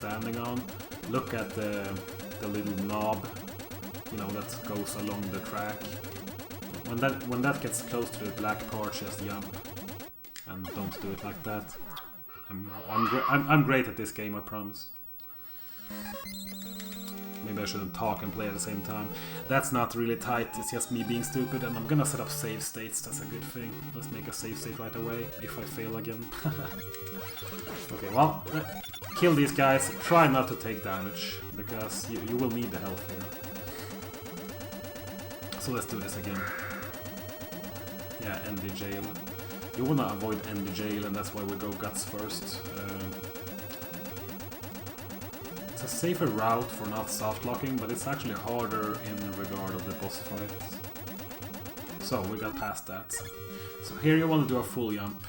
standing on. Look at the little knob, you know, that goes along the track. When that gets close to the black part, just jump, and don't do it like that. I'm great at this game, I promise. Maybe I shouldn't talk and play at the same time. That's not really tight, it's just me being stupid, and I'm gonna set up save states, that's a good thing. Let's make a save state right away, if I fail again. Okay, well, kill these guys, try not to take damage, because you will need the health here. So let's do this again. Yeah, Endy jail. You wanna avoid Endy jail, and that's why we go guts first. It's a safer route for not soft locking, but it's actually harder in regard of the boss fights. So we got past that. So here you want to do a full jump.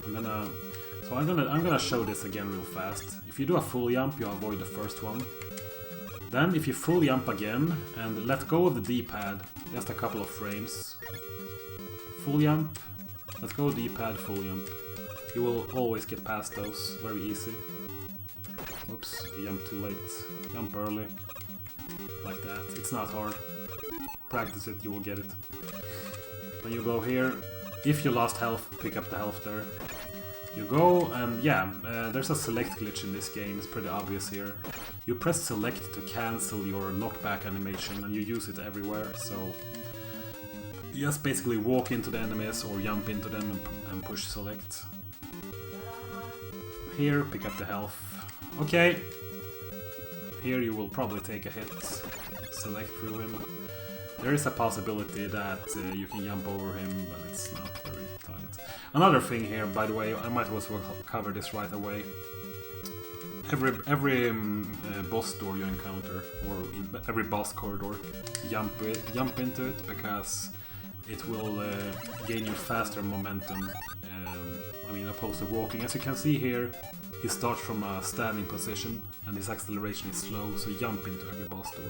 I'm gonna show this again real fast. If you do a full jump, you avoid the first one. Then if you full jump again and let go of the D-pad, just a couple of frames. Full jump, let go of D-pad, full jump. You will always get past those, very easy. Oops, jump too late. Jump early. Like that. It's not hard. Practice it, you will get it. When you go here, if you lost health, pick up the health there. You go, and yeah, there's a select glitch in this game, it's pretty obvious here. You press select to cancel your knockback animation, and you use it everywhere, so... You just basically walk into the enemies, or jump into them and push select. Here, pick up the health. Okay, here you will probably take a hit, select through him. There is a possibility that you can jump over him, but it's not very tight. Another thing here, by the way, I might as well cover this right away. Every boss door you encounter, or in every boss corridor, jump into it, because it will gain you faster momentum, I mean, opposed to walking. As you can see here, he starts from a standing position, and his acceleration is slow, so jump into every boss door.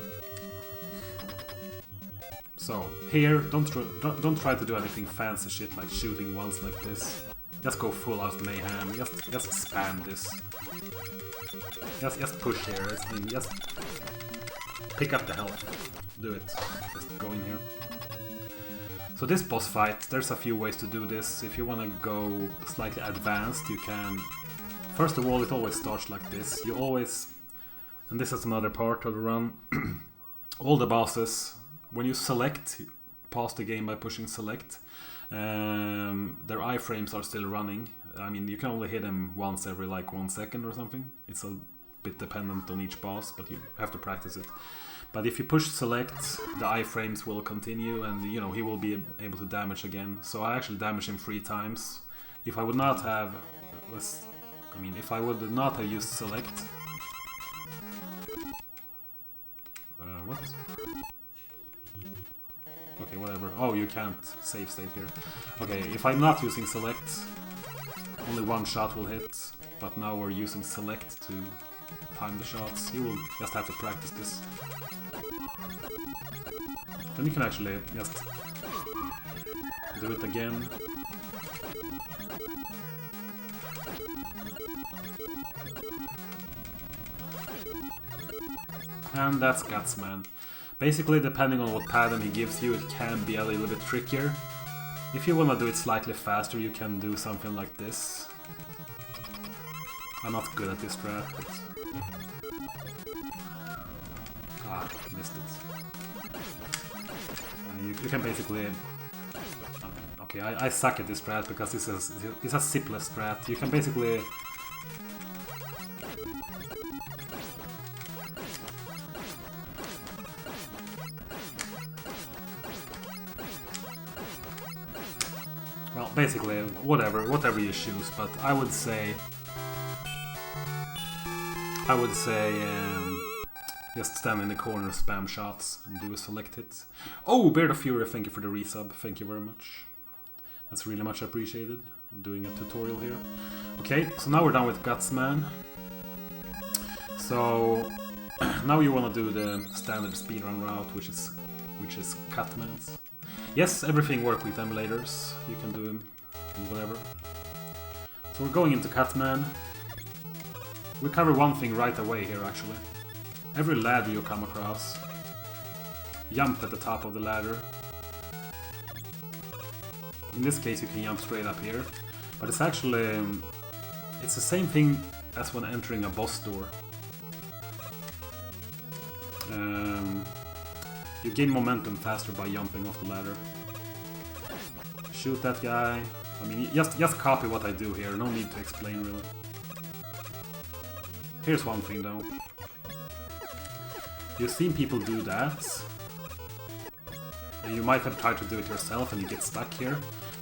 So, here, don't try to do anything fancy shit like shooting once like this. Just go full out mayhem, just spam this. Just push here, I mean, just pick up the health. Do it. Just go in here. So this boss fight, there's a few ways to do this. If you want to go slightly advanced, you can... First of all, it always starts like this. You always... And this is another part of the run. All the bosses, when you select, pause the game by pushing select, their iframes are still running. I mean, you can only hit them once every like 1 second or something. It's a bit dependent on each boss, but you have to practice it. But if you push select, the iframes will continue, and you know, he will be able to damage again. So I actually damaged him 3 times. If I would not have... if I would not have used select... what? Okay, whatever. Oh, you can't save state here. Okay, if I'm not using select, only 1 shot will hit, but now we're using select to time the shots. You will just have to practice this. Then you can actually just do it again. And that's Guts, man. Basically, depending on what pattern he gives you, it can be a little bit trickier. If you wanna do it slightly faster, you can do something like this. I'm not good at this strat, but... Ah, missed it. You can basically... Okay, I suck at this strat because it's a zipless strat. You can basically... Well, basically, whatever you choose, but I would say just stand in the corner, spam shots, and do a select hit. Oh, Beard of Fury, thank you for the resub, thank you very much. That's really much appreciated. I'm doing a tutorial here. Okay, so now we're done with Guts, man. So now you want to do the standard speedrun route, which is Cutmans. Yes, everything works with emulators. You can do them, whatever. So we're going into Cutman. We cover one thing right away here, actually. Every ladder you come across, jump at the top of the ladder. In this case, you can jump straight up here, but it's actually it's the same thing as when entering a boss door. You gain momentum faster by jumping off the ladder. Shoot that guy. I mean, just copy what I do here. No need to explain, really. Here's one thing, though. You've seen people do that. And you might have tried to do it yourself and you get stuck here.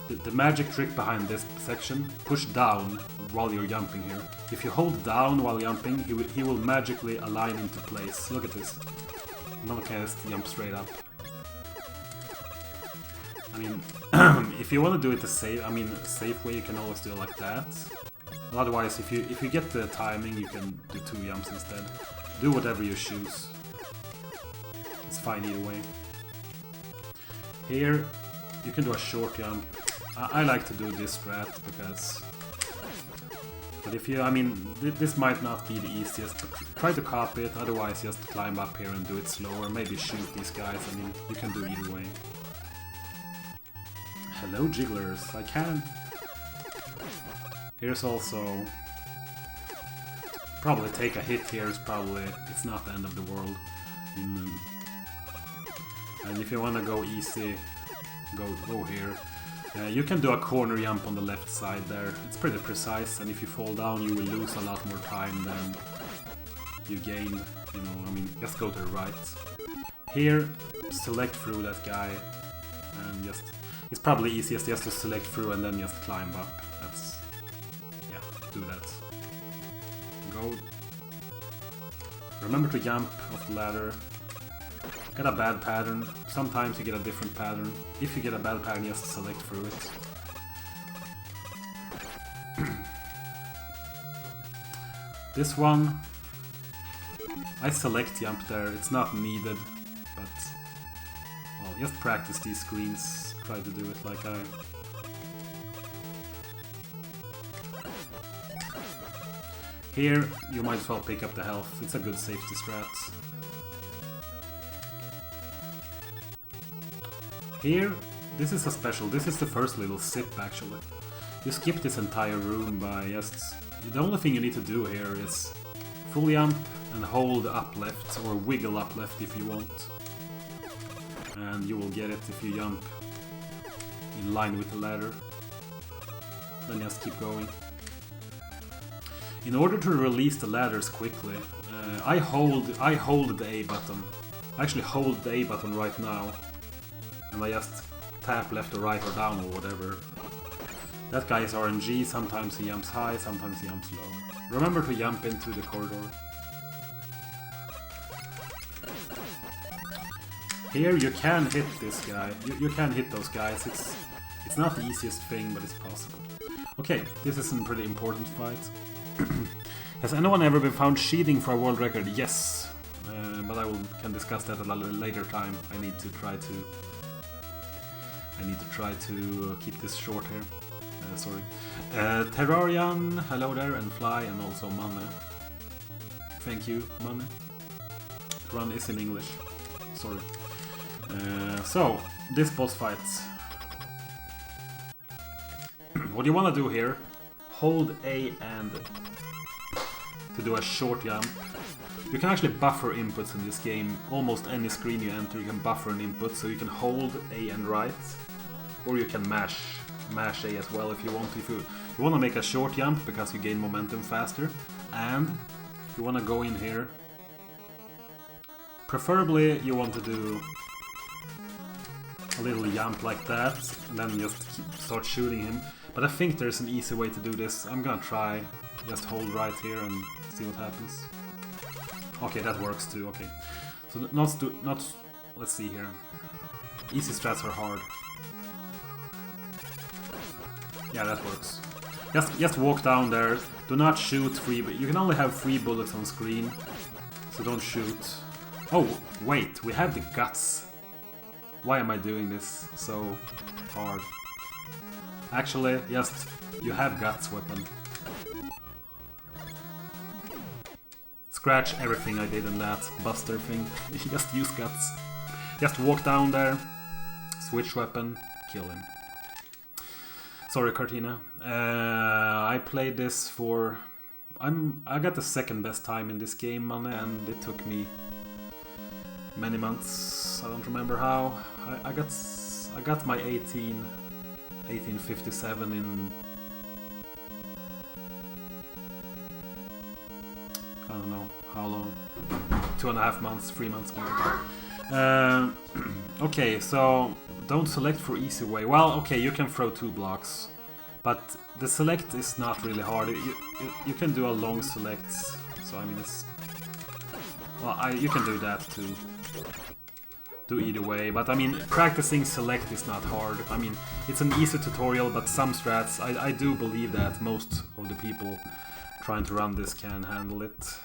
The magic trick behind this section, push down while you're jumping here. If you hold down while jumping, he will magically align into place. Look at this. Now I can just jump straight up. I mean, if you want to do it the safe way, you can always do it like that. Otherwise, if you get the timing, you can do 2 jumps instead. Do whatever you choose. It's fine either way. Here, you can do a short jump. I like to do this strat because... But if you, I mean, this might not be the easiest, but try to copy it, otherwise just climb up here and do it slower, maybe shoot these guys, I mean, you can do either way. Hello jigglers, I can! Here's also... Probably take a hit here is probably, it's not the end of the world. And if you want to go easy, go here. You can do a corner jump on the left side there. It's pretty precise, and if you fall down you will lose a lot more time than you gained. You know, I mean, just go to the right. Here, select through that guy, and just... It's probably easiest just to select through and then just climb up. That's... yeah, do that. Go. Remember to jump off the ladder. Get a bad pattern. Sometimes you get a different pattern. If you get a bad pattern, just select through it. This one, I select jump there. It's not needed, but well, just practice these screens. Try to do it like I. Here, you might as well pick up the health. It's a good safety strat. Here, this is a special, this is the first little sip actually. You skip this entire room by just... The only thing you need to do here is full jump and hold up left, or wiggle up left if you want. And you will get it if you jump in line with the ladder. Then just keep going. In order to release the ladders quickly, I hold the A button. I actually hold the A button right now. And I just tap left or right or down or whatever. That guy is RNG, sometimes he jumps high, sometimes he jumps low. Remember to jump into the corridor. Here you can hit this guy, you can hit those guys, it's not the easiest thing, but it's possible. Okay, this is a pretty important fight. Has anyone ever been found cheating for a world record? Yes, but I can discuss that at a later time. I need to try to keep this short here. Sorry. Terrarian, hello there, and Fly, and also Manne. Thank you, Manne. Run is in English. Sorry. So, this boss fight. What you want to do here, hold A and to do a short jump. You can actually buffer inputs in this game. Almost any screen you enter, you can buffer an input, so you can hold A and right, or you can mash A as well if you want. If you want to make a short jump because you gain momentum faster, and you want to go in here. Preferably you want to do a little jump like that, and then just start shooting him. But I think there's an easy way to do this. I'm gonna try. Just hold right here and see what happens. Okay, that works too. Okay, so let's see here. Easy strats are hard. Yeah, that works. Just walk down there. Do not shoot free. You can only have 3 bullets on screen, so don't shoot. Oh wait, we have the guts. Why am I doing this so hard? Actually, just you have guts weapon. Scratch everything I did in that Buster thing. Just use guts. Just walk down there, switch weapon, kill him. Sorry, Cartina. I played this for... I got the second best time in this game, man, and it took me many months. I don't remember how. I got my 1857 in... I don't know how long. 2.5 months, 3 months maybe. Okay, so don't select for easy way. Well, okay, you can throw 2 blocks, but the select is not really hard. You can do a long select, so I mean it's... Well, you can do that too. Do either way, but I mean practicing select is not hard. I mean it's an easy tutorial, but some strats, I do believe that most of the people trying to run this can handle it.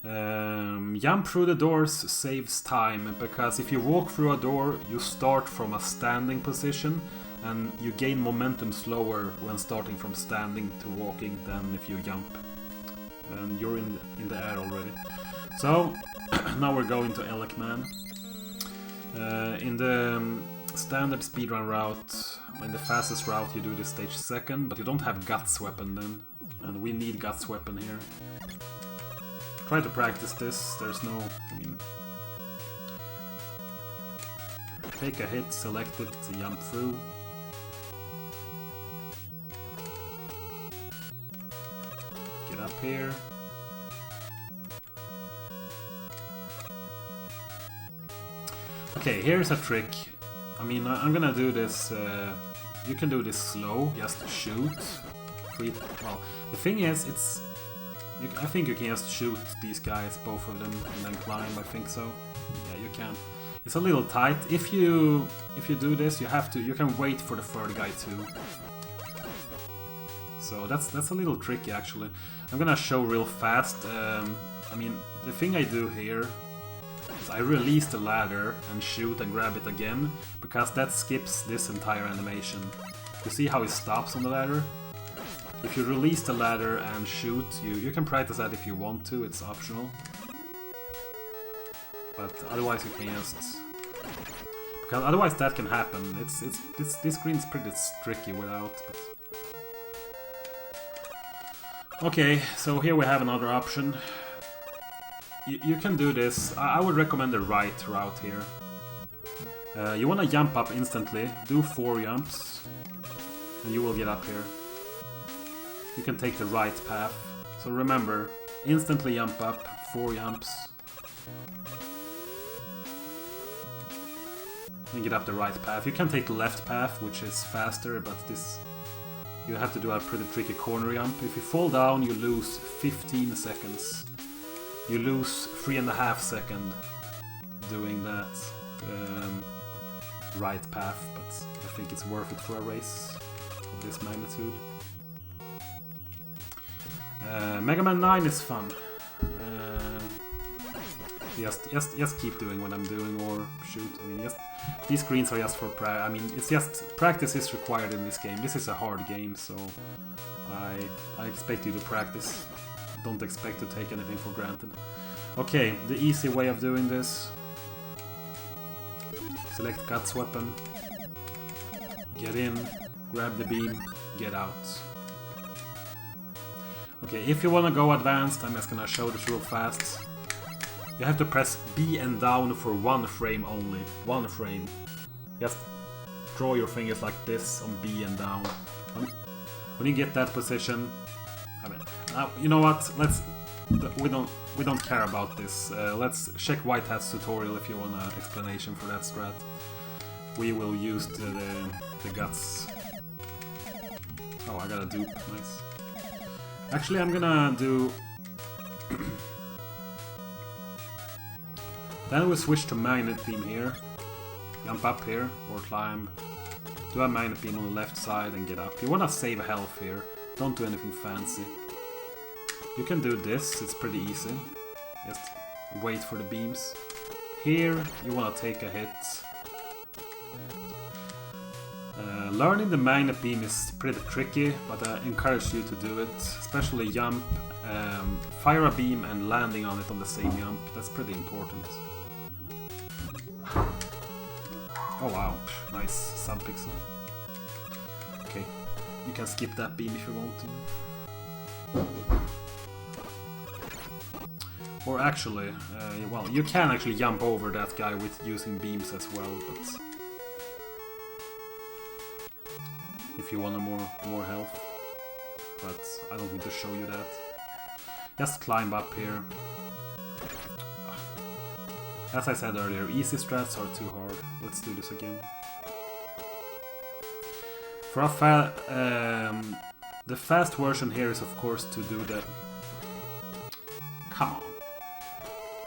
Jump through the doors saves time, because if you walk through a door, you start from a standing position, and you gain momentum slower when starting from standing to walking than if you jump. And you're in the air already. So, now we're going to Elecman. In the standard speedrun route, in the fastest route, you do the stage second, but you don't have Guts weapon then. And we need Guts weapon here. Try to practice this, there's no... I mean... Take a hit, select it, jump through. Get up here. Okay, here's a trick. I mean, I'm gonna do this... you can do this slow, just shoot. Well, the thing is, it's... I think you can just shoot these guys, both of them, and then climb, I think so. Yeah, you can. It's a little tight. If you do this, you can wait for the third guy too. So that's a little tricky actually. I'm gonna show real fast. I mean, the thing I do here is I release the ladder and shoot and grab it again, because that skips this entire animation. You see how it stops on the ladder? If you release the ladder and shoot, you can practice that if you want to, it's optional. But otherwise you can just... Because otherwise that can happen. This screen's pretty tricky without... But... Okay, so here we have another option. You can do this. I would recommend the right route here. You wanna jump up instantly, do 4 jumps, and you will get up here. You can take the right path. So remember, instantly jump up, 4 jumps. And get up the right path. You can take the left path, which is faster, but this... You have to do a pretty tricky corner jump. If you fall down, you lose 15 seconds. You lose 3.5 seconds doing that right path, but I think it's worth it for a race of this magnitude. Mega Man 9 is fun. Just keep doing what I'm doing, or shoot. I mean, these screens are just for practice. I mean, it's just practice is required in this game. This is a hard game, so I expect you to practice. Don't expect to take anything for granted. Okay, the easy way of doing this. Select Guts weapon. Get in, grab the beam, get out. Okay, if you wanna go advanced, I'm just gonna show this real fast. You have to press B and down for 1 frame only. 1 frame. Just draw your fingers like this on B and down. When you get that position, I mean, you know what? We don't care about this. Let's check White Hat's tutorial if you want an explanation for that strat. We will use the guts. Oh, I got a dupe. Nice. Actually, I'm gonna do... Then we'll switch to magnet beam here. Jump up here, or climb. Do a magnet beam on the left side and get up. You wanna save health here. Don't do anything fancy. You can do this, it's pretty easy. Just wait for the beams. Here, you wanna take a hit. Learning the magnet beam is pretty tricky, but I encourage you to do it. Especially jump fire a beam and landing on it on the same jump. That's pretty important. Oh wow, nice sub-pixel. Okay, you can skip that beam if you want to. Or actually, well, you can actually jump over that guy with using beams as well, but if you want more health. But I don't need to show you that. Just climb up here. As I said earlier, easy strats are too hard. Let's do this again. For a the fast version here is of course to do the... Come on.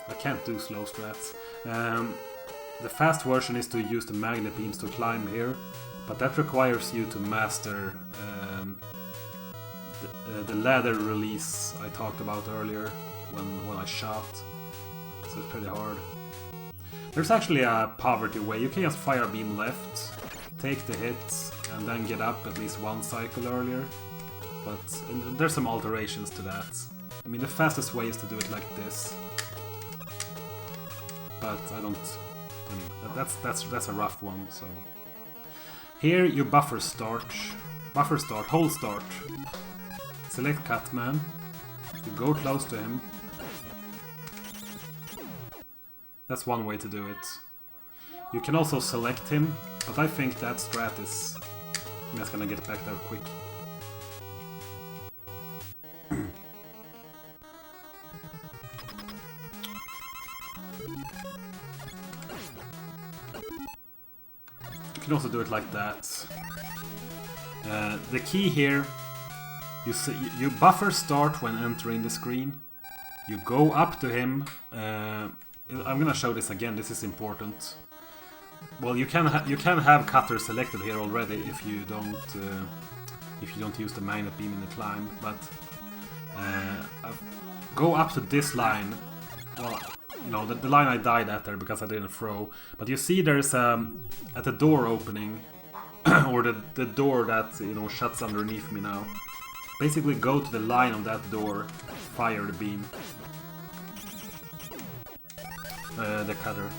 I can't do slow strats. The fast version is to use the magnet beams to climb here, but that requires you to master the ladder release I talked about earlier when I shot. So it's pretty hard. There's actually a poverty way. You can just fire beam left, take the hits, and then get up at least one cycle earlier. But there's some alterations to that. I mean, the fastest way is to do it like this. But I mean, that's a rough one. So here you buffer start, hold start. Select Catman. You go close to him. That's one way to do it. You can also select him, but I think that strat is... I'm just gonna get back there quick. You can also do it like that. The key here, you buffer start when entering the screen. You go up to him. I'm gonna show this again. This is important. Well, you can have cutter selected here already if you don't use the magnet beam in the climb. But go up to this line. Well, you know the line I died at there because I didn't throw. But you see there's at the door opening or the door that shuts underneath me now. Basically, go to the line of that door, fire the beam. The cutter.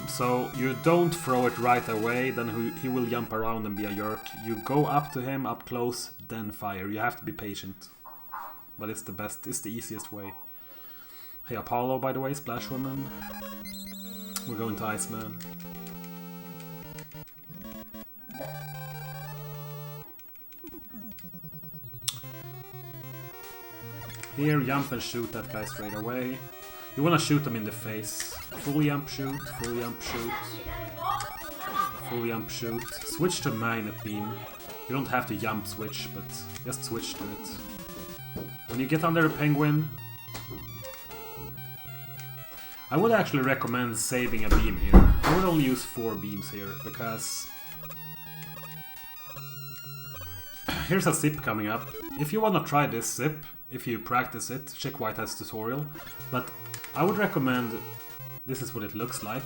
So you don't throw it right away, then he will jump around and be a jerk. You go up to him, up close, then fire. You have to be patient. But it's the best, it's the easiest way. Hey Apollo, by the way, Splash Woman. We're going to Iceman. Here, jump and shoot that guy straight away. You wanna shoot him in the face. Full jump shoot, full jump shoot. Full jump shoot. Switch to magnet beam. You don't have to jump switch, but just switch to it. When you get under the penguin... I would actually recommend saving a beam here. I would only use 4 beams here, because... Here's a zip coming up. If you wanna try this zip, if you practice it, check Whitehead's tutorial. But I would recommend... This is what it looks like.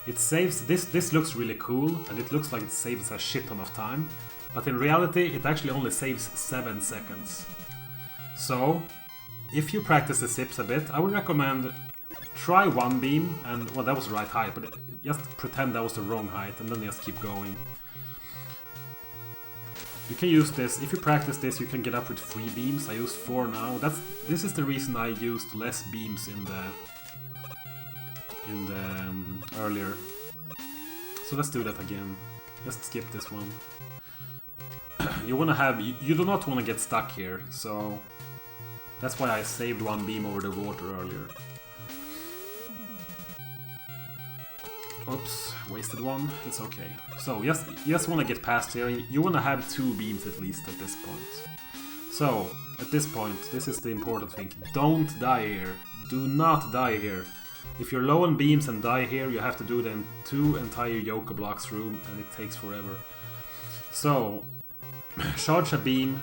It saves... This looks really cool, and it looks like it saves a shit ton of time. But in reality, it actually only saves 7 seconds. So, if you practice the zips a bit, I would recommend... Try 1 beam, and... Well, that was the right height, but just pretend that was the wrong height, and then just keep going. You can use this, if you practice this, you can get up with 3 beams. I used 4 now. This is the reason I used less beams in the earlier. So let's do that again. Just skip this one. You wanna have, you do not want to get stuck here, so that's why I saved 1 beam over the water earlier. Oops, wasted 1. It's okay. So, you just want to get past here. You want to have 2 beams at least at this point. So, at this point, this is the important thing. Don't die here. Do not die here. If you're low on beams and die here, you have to do the 2 entire yoke blocks room, and it takes forever. So, charge a beam,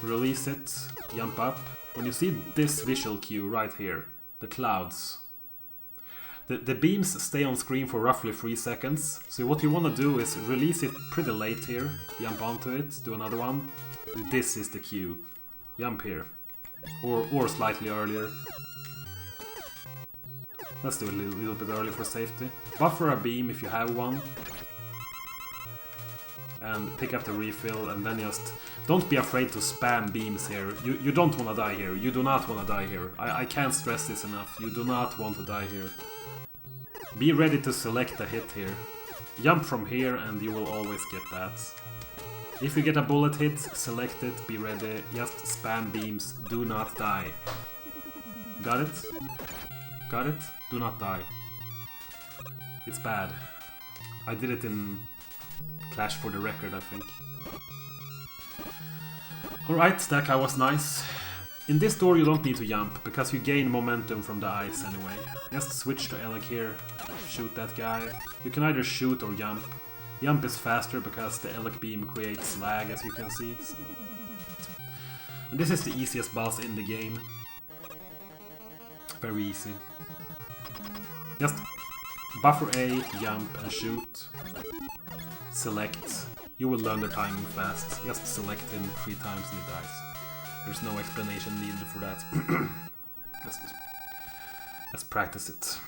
release it, jump up. When you see this visual cue right here, the clouds, the beams stay on screen for roughly 3 seconds. So what you want to do is release it pretty late here, jump onto it, do another one. And this is the cue. Jump here. Or slightly earlier. Let's do it a little bit early for safety. Buffer a beam if you have one. And pick up the refill, and then just... Don't be afraid to spam beams here. You don't want to die here. You do not want to die here. I can't stress this enough. You do not want to die here. Be ready to select a hit here. Jump from here and you will always get that. If you get a bullet hit, select it, be ready. Just spam beams. Do not die. Got it? Got it? Do not die. It's bad. I did it in Clash for the record, I think. Alright, that guy was nice. In this door you don't need to jump, because you gain momentum from the ice anyway. Just switch to Elec here, shoot that guy. You can either shoot or jump. Jump is faster because the Elec beam creates lag, as you can see. So. And this is the easiest boss in the game. Very easy. Just buffer A, jump and shoot. Select. You will learn the timing fast. Just select him 3 times and he dies. There's no explanation needed for that. Let's practice it.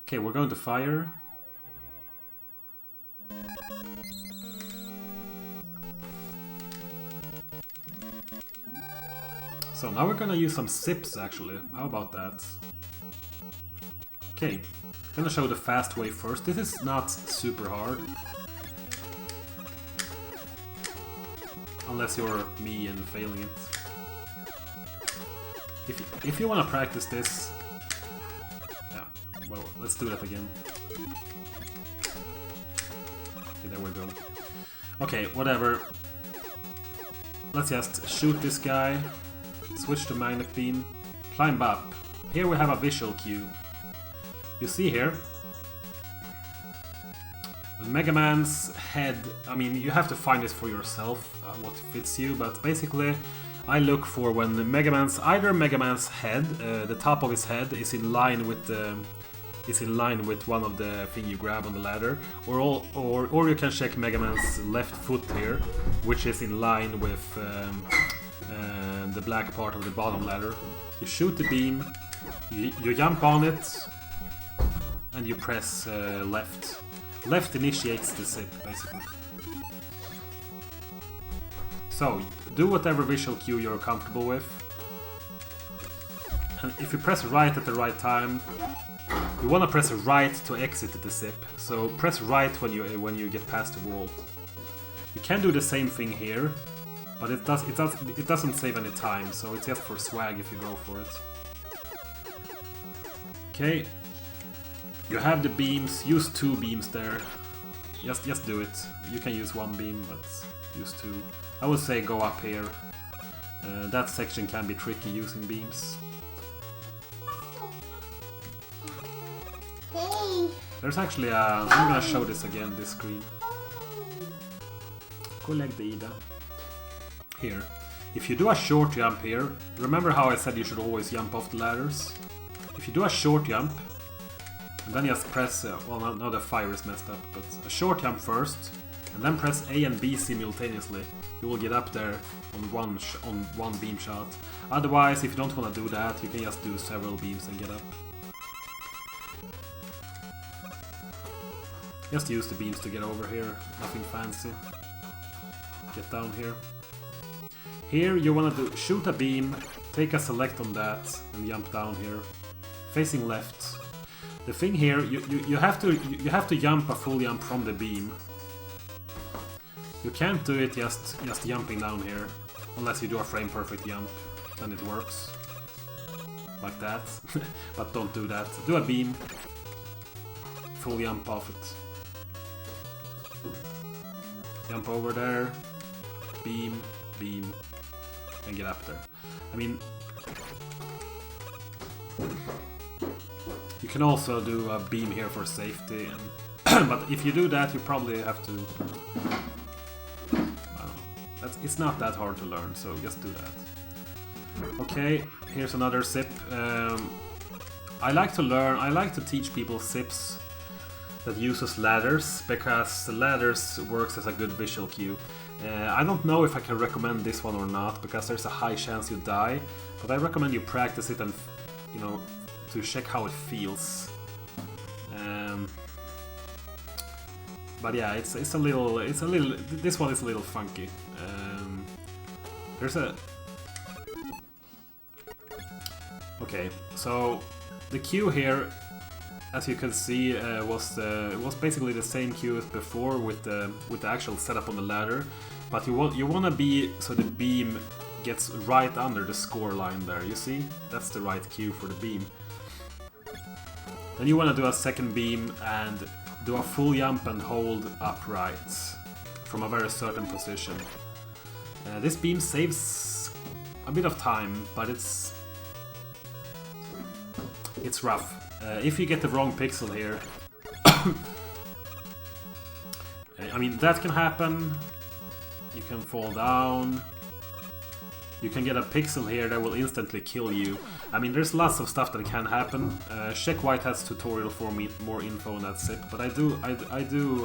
Okay, we're going to fire. So now we're gonna use some sips actually. How about that? Okay, I'm gonna show the fast way first. This is not super hard. Unless you're me and failing it. If you want to practice this... Yeah, well, let's do that again. Okay, there we go. Okay, whatever. Let's just shoot this guy. Switch to magnet beam. Climb up. Here we have a visual cue. You see here... Mega Man's head, I mean, you have to find this for yourself, what fits you, but basically I look for when either Mega Man's head, the top of his head is in line with one of the thing you grab on the ladder, or you can check Mega Man's left foot here, which is in line with the black part of the bottom ladder. You shoot the beam, you jump on it, and you press left. Left initiates the zip, basically. So, do whatever visual cue you're comfortable with. And if you press right at the right time, you want to press right to exit the zip. So press right when you get past the wall. You can do the same thing here, but it doesn't save any time, so it's just for swag if you go for it. Okay. You have the beams, use 2 beams there. Just do it. You can use 1 beam, but use 2. I would say go up here. That section can be tricky using beams. Hey. There's actually a... I'm gonna show this again, this screen. Collect the Ida. Here. If you do a short jump here, remember how I said you should always jump off the ladders? If you do a short jump, and then just press, well now the fire is messed up, but a short jump first, and then press A and B simultaneously. You will get up there on one beam shot. Otherwise, if you don't want to do that, you can just do several beams and get up. Just use the beams to get over here, nothing fancy. Get down here. Here you want to shoot a beam, take a select on that, and jump down here. Facing left. The thing here, you have to jump a full jump from the beam. You can't do it just jumping down here, unless you do a frame perfect jump, then it works. Like that. But don't do that. Do a beam, full jump off it. Jump over there, beam, beam, and get up there. I mean... You can also do a beam here for safety, and but if you do that, you probably have to... I don't know. It's not that hard to learn, so just do that. Okay, here's another zip. I like to teach people zips that uses ladders, because the ladders works as a good visual cue. I don't know if I can recommend this one or not, because there's a high chance you die, but I recommend you practice it and, you know, to check how it feels. But yeah, it's a little, this one is a little funky. There's a... Okay, so the queue here, as you can see, was basically the same queue as before with the actual setup on the ladder, but you want to be so the beam gets right under the score line there. You see, that's the right queue for the beam. Then you want to do a second beam and do a full jump and hold upright from a very certain position. This beam saves a bit of time, but it's rough. If you get the wrong pixel here, I mean, that can happen. You can fall down. You can get a pixel here that will instantly kill you. I mean, there's lots of stuff that can happen. Check Whitehat's tutorial for me, more info on that zip. But I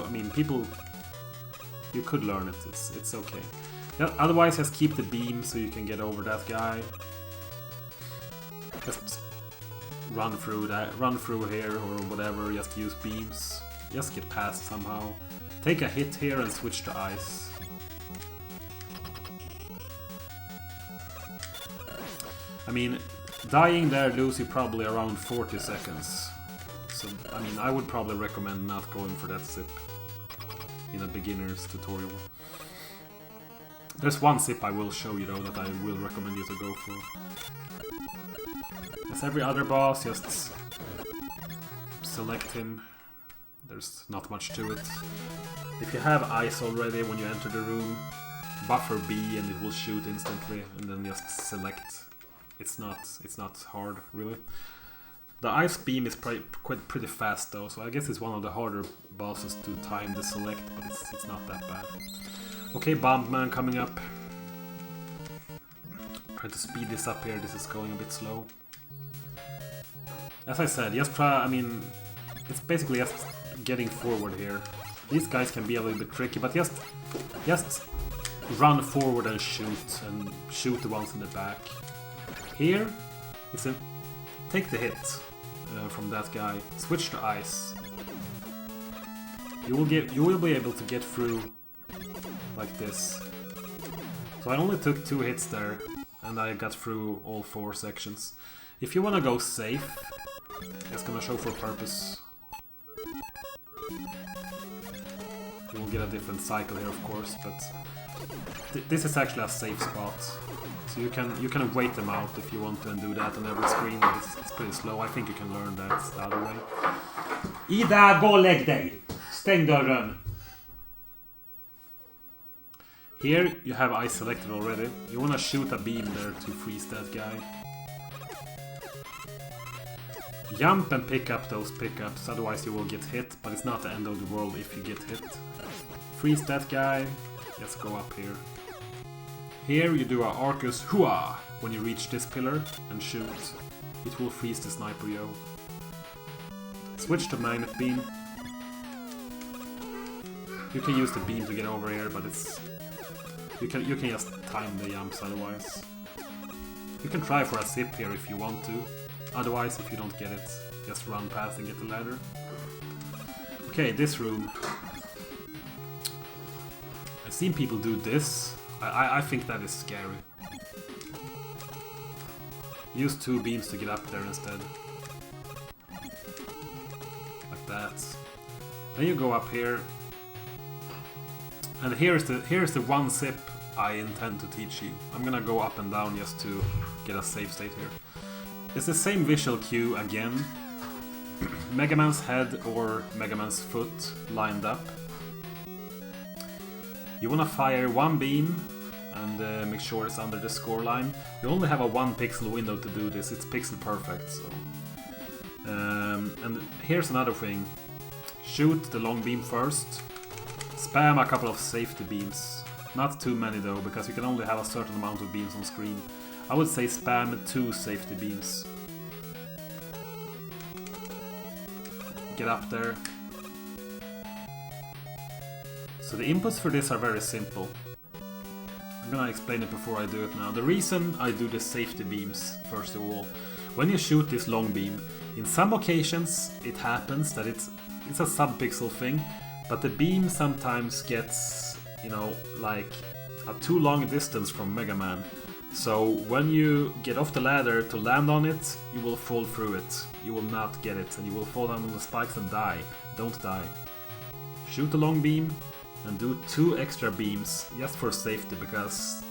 mean, people, you could learn it. It's okay. Yeah, otherwise, just keep the beam so you can get over that guy. Just run through here or whatever. Just use beams. Just get past somehow. Take a hit here and switch to ice. I mean, dying there loses you probably around 40 seconds. So, I mean, I would probably recommend not going for that zip in a beginner's tutorial. There's one zip I will show you though that I will recommend you to go for. As every other boss, just select him. There's not much to it. If you have ice already when you enter the room, buffer B and it will shoot instantly, and then just select. It's not hard, really. The ice beam is pretty fast though, so I guess it's one of the harder bosses to time the select, but it's not that bad. Okay, Bombman coming up. Try to speed this up here, this is going a bit slow. As I said, just try, I mean, it's basically just getting forward here. These guys can be a little bit tricky, but just run forward and shoot the ones in the back. Here, it's a take the hit from that guy. Switch to ice. You will be able to get through like this. So I only took 2 hits there, and I got through all 4 sections. If you want to go safe, it's gonna show for purpose. You will get a different cycle here, of course, but this is actually a safe spot. So you can wait them out if you want to and do that on every screen, but it's pretty slow. I think you can learn that the other way. Ida, gå och lägg dig! Stäng dörren! Here you have ice selected already. You want to shoot a beam there to freeze that guy. Jump and pick up those pickups, otherwise you will get hit, but it's not the end of the world if you get hit. Freeze that guy. Let's go up here. Here you do a Arcus Hua when you reach this pillar and shoot. It will freeze the sniper yo. Switch to magnet beam. You can use the beam to get over here, but it's you can just time the jumps otherwise. You can try for a zip here if you want to. Otherwise, if you don't get it, just run past and get the ladder. Okay, this room. I've seen people do this. I think that is scary. Use 2 beams to get up there instead. Like that. Then you go up here. And here's the one zip I intend to teach you. I'm gonna go up and down just to get a safe state here. It's the same visual cue again. Mega Man's head or Mega Man's foot lined up. You wanna fire 1 beam and make sure it's under the score line. You only have a 1 pixel window to do this, it's pixel perfect. So. And here's another thing. Shoot the long beam first. Spam a couple of safety beams. Not too many though, because you can only have a certain amount of beams on screen. I would say spam 2 safety beams. Get up there. So the inputs for this are very simple. I'm gonna explain it before I do it now. The reason I do the safety beams, first of all, when you shoot this long beam, in some occasions it happens that it's a sub-pixel thing, but the beam sometimes gets, you know, like a too long distance from Mega Man. So when you get off the ladder to land on it, you will fall through it. You will not get it, and you will fall down on the spikes and die. Don't die. Shoot the long beam and do 2 extra beams just for safety, because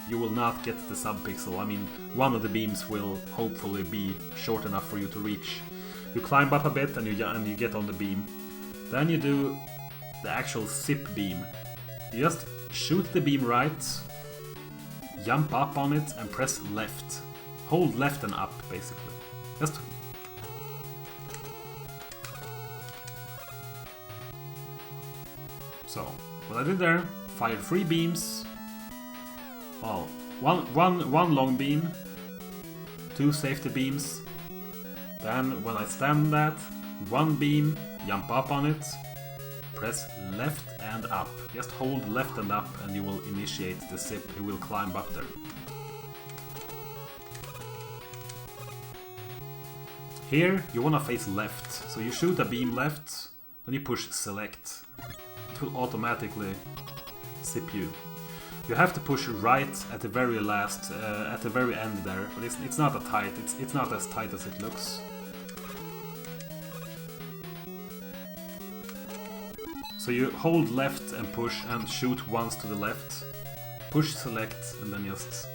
you will not get the sub-pixel. I mean, one of the beams will hopefully be short enough for you to reach. You climb up a bit and you get on the beam. Then you do the actual zip beam. You just shoot the beam right, jump up on it and press left. Hold left and up, basically. Just... So, what I did there, fired 3 beams. Well, one long beam, 2 safety beams. Then, when I stand that, 1 beam, jump up on it, press left and up. Just hold left and up and you will initiate the zip. You will climb up there. Here, you wanna face left. So you shoot a beam left, then you push select. It will automatically zip you. You have to push right at the very last, at the very end there, but it's not that tight. It's not as tight as it looks. So you hold left and push and shoot once to the left. Push select and then just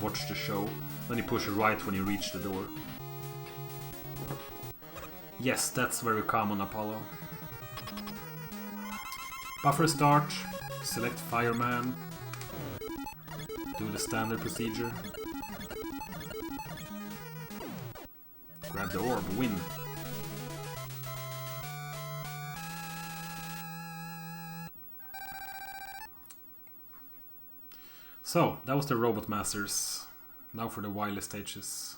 watch the show. Then you push right when you reach the door. Yes, that's very common, Apollo. Buffer start, select fireman. Do the standard procedure. Grab the orb, win. So, that was the Robot Masters. Now for the Wily stages.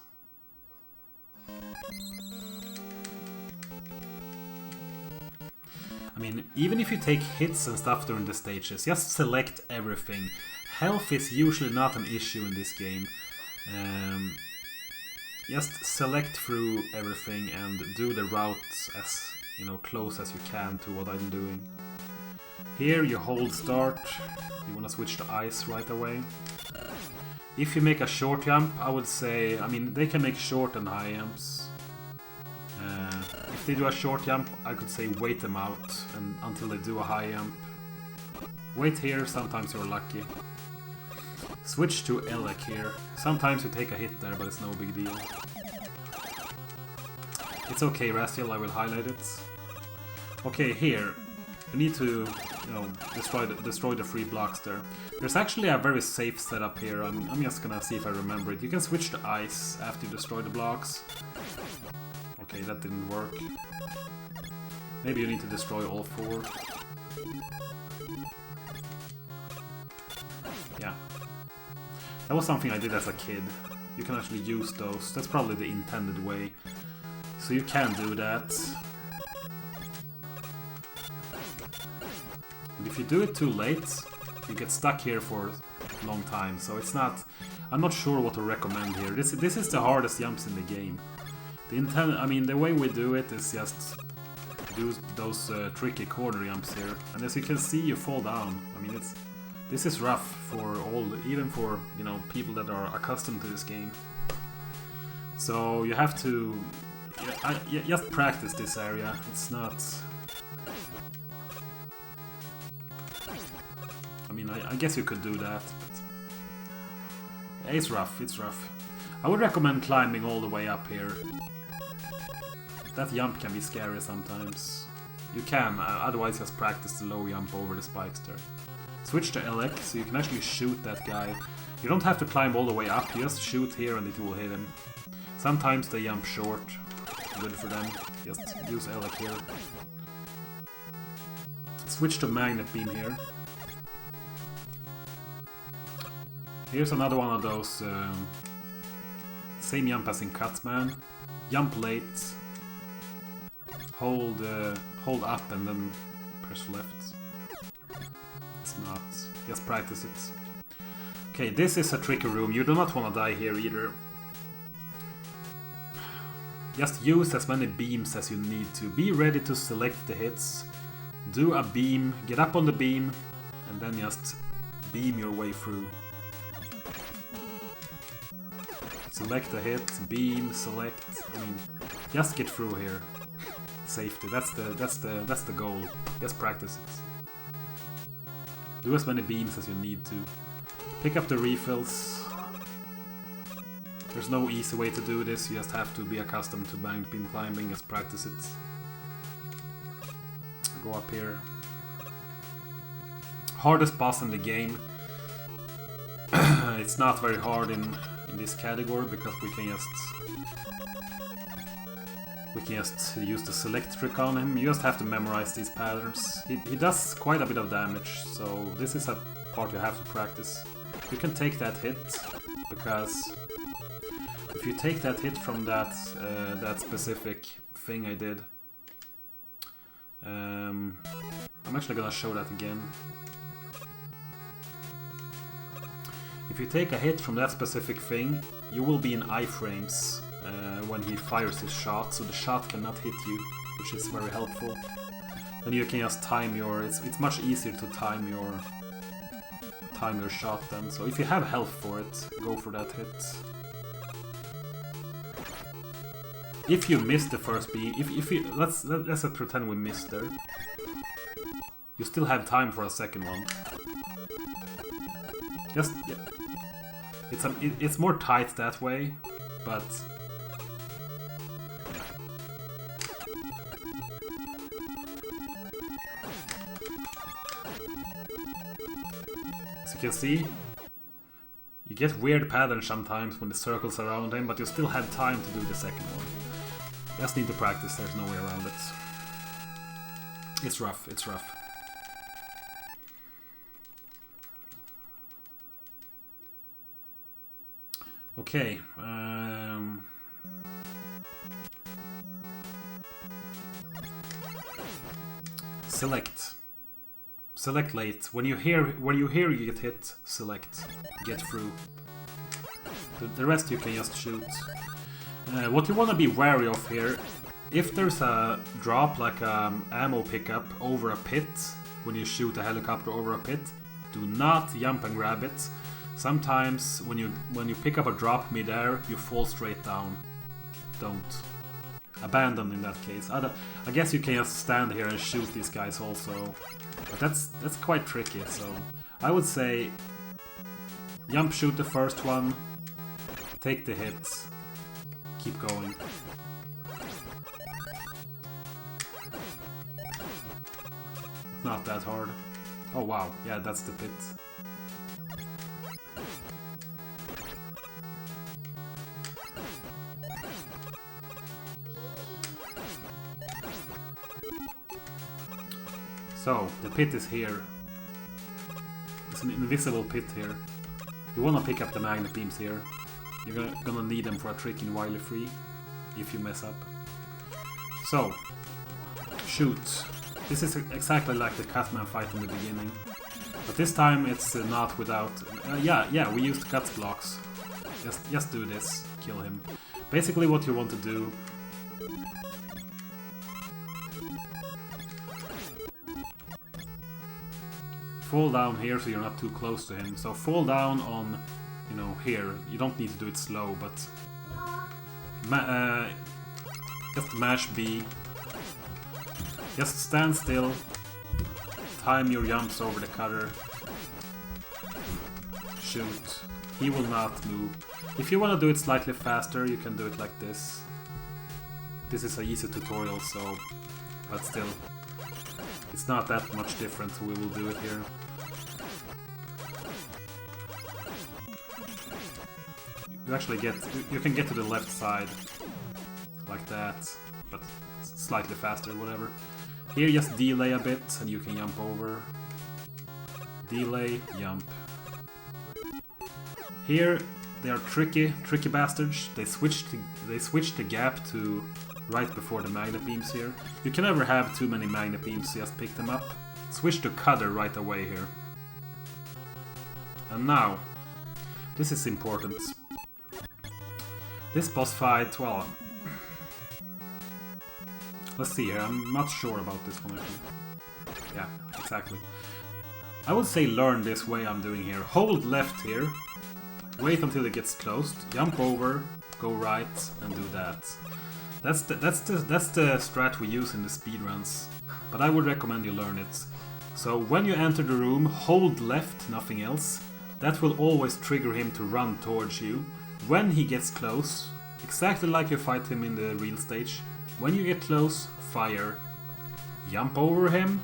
I mean, even if you take hits and stuff during the stages, just select everything. Health is usually not an issue in this game. Just select through everything and do the route as, you know, close as you can to what I'm doing. Here you hold start. You want to switch to ice right away. If you make a short jump, I would say, I mean, they can make short and high jumps. If they do a short jump, I could say wait them out and until they do a high jump. Wait here, sometimes you're lucky. Switch to Elec here. Sometimes you take a hit there, but it's no big deal. It's okay, Raziel, I will highlight it. Okay, here. You need to, you know, destroy the 3 blocks there. There's actually a very safe setup here. I'm just gonna see if I remember it. You can switch to ice after you destroy the blocks. Okay, that didn't work. Maybe you need to destroy all 4. Yeah. That was something I did as a kid. You can actually use those. That's probably the intended way. So you can do that. And if you do it too late, you get stuck here for a long time. So it's not... I'm not sure what to recommend here. This is the hardest jumps in the game. The way we do it is just do those tricky corner jumps here. And as you can see, you fall down. I mean, this is rough for even for, you know, people that are accustomed to this game. So you have to just practice this area. It's not... I mean, I guess you could do that, but it's rough, it's rough. I would recommend climbing all the way up here. That jump can be scary sometimes. You can, otherwise just practice the low jump over the spikes there. Switch to Elec, so you can actually shoot that guy. You don't have to climb all the way up, you just shoot here and it will hit him. Sometimes they jump short, good for them. Just use Elec here. Switch to Magnet Beam here. Here's another one of those same jump as in Cutman. Jump late, hold up and then press left. It's not, just practice it. Okay, this is a tricky room. You do not want to die here either. Just use as many beams as you need to. Be ready to select the hits. Do a beam, get up on the beam, and then just beam your way through. Select a hit, beam, select. I mean, just get through here. Safety. That's the goal. Just practice it. Do as many beams as you need to. Pick up the refills. There's no easy way to do this. You just have to be accustomed to bank beam climbing. Just practice it. Go up here. Hardest boss in the game. It's not very hard in this category because we can just use the select trick on him. You just have to memorize these patterns. He does quite a bit of damage, so this is a part you have to practice. You can take that hit because if you take that hit from that specific thing I did, I'm actually gonna show that again. If you take a hit from that specific thing, you will be in iframes when he fires his shot, so the shot cannot hit you, which is very helpful. Then you can just time your... It's much easier to time your shot then. So if you have health for it, go for that hit. If you miss the first beam, let's pretend we missed there. You still have time for a second one. Just yeah. It's more tight that way, but as you can see, you get weird patterns sometimes when the circles around him, but you still have time to do the second one. You just need to practice, there's no way around it. It's rough, it's rough. Okay. Select. Select late. When you hear you get hit, select. Get through. The rest you can just shoot. What you want to be wary of here, if there's a drop like ammo pickup over a pit, when you shoot a helicopter over a pit, do not jump and grab it. Sometimes when you pick up a drop mid-air, you fall straight down. Don't. Abandon in that case. I guess you can just stand here and shoot these guys also. But that's quite tricky, so I would say jump shoot the first one, take the hits, keep going. Not that hard. Oh wow, yeah, that's the pit. So, the pit is here. It's an invisible pit here. You wanna pick up the magnet beams here. You're gonna need them for a trick in Wily Free, if you mess up. So, shoot. This is exactly like the Catman fight in the beginning. But this time it's not without... yeah, we used Guts blocks. Just do this, kill him. Basically what you want to do... Fall down here so you're not too close to him. So fall down on, you know, here. You don't need to do it slow, but... just mash B. Just stand still. Time your jumps over the cutter. Shoot. He will not move. If you want to do it slightly faster, you can do it like this. This is an easy tutorial, so... But still. It's not that much different, so we will do it here. You actually you can get to the left side. Like that. But slightly faster, whatever. Here just delay a bit and you can jump over. Delay, jump. Here they are tricky bastards. They switch the gap to right before the magnet beams here. You can never have too many magnet beams, so just pick them up. Switch to cutter right away here. And now, This is important. This boss fight, well... Let's see here, I'm not sure about this one actually. Yeah, exactly. I would say learn this way I'm doing here. Hold left here, wait until it gets closed, jump over, go right, and do that. That's the strat we use in the speedruns, but I would recommend you learn it. So when you enter the room, hold left, nothing else. That will always trigger him to run towards you. When he gets close, exactly like you fight him in the real stage, when you get close, fire. Jump over him,